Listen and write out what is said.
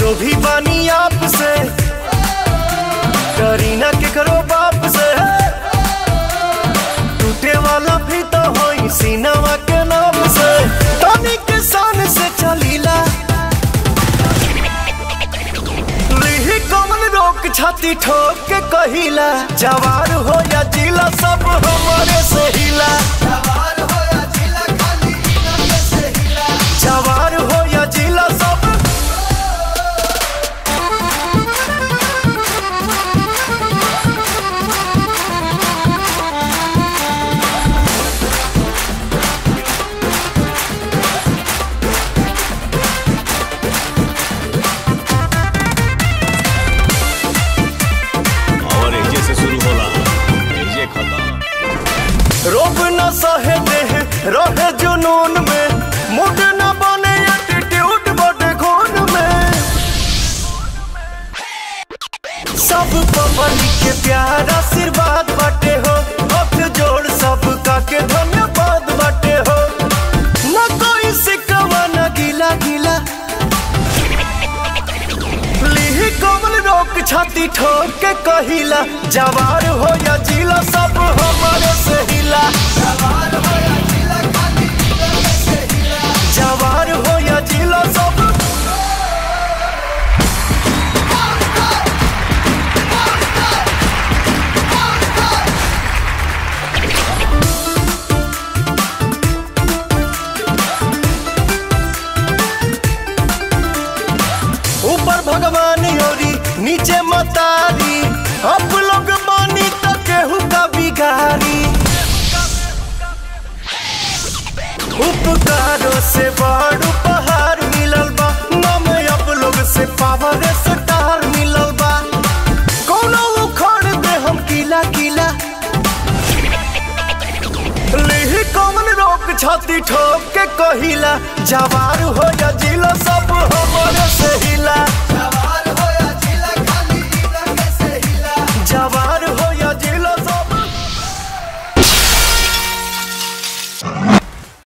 जो भी बानी आपसे करीना के करो बाप से, टूटे वाला भी तो होई सीनावा के नाम से, तानी के शान से चलीला लिही कमल रोक छाती ठोक के कहिला, जवार हो या जिला सब हमारे से हिला, जवार हो या जिला खाली हमारे से हिला, जवार हो या जिला सब। रोब न सहे देह रहे जुनून में, मुड न बने एटीट्यूड बड़े खून में, सब पब्लिक के प्यार आशीर्वाद बाटे हो, हाथ जोड़ सबका के धन्यवाद बाटे हो, न कोई सिकवा न गिला गिला लिही कमल रोक छाती ठोक के कहिला, जवार हो या जिला सब हमारे से हिला, जवार हो या जिला खाली हमारे से हिला, जवार हो या जिला सब। ऊपर भगवान योरी नीचे मतारी, अब लोग मानी तो केहू का बिगारी, उपकारों से बड़ उपहार मिलल बा, नाम अब लोग से पावर स्टार मिलल बा, कोनो उखड़ दे हम किला किला लिही कमल रोक छाती ठोक के कहिला, जवार हो या जिला सब हमारे से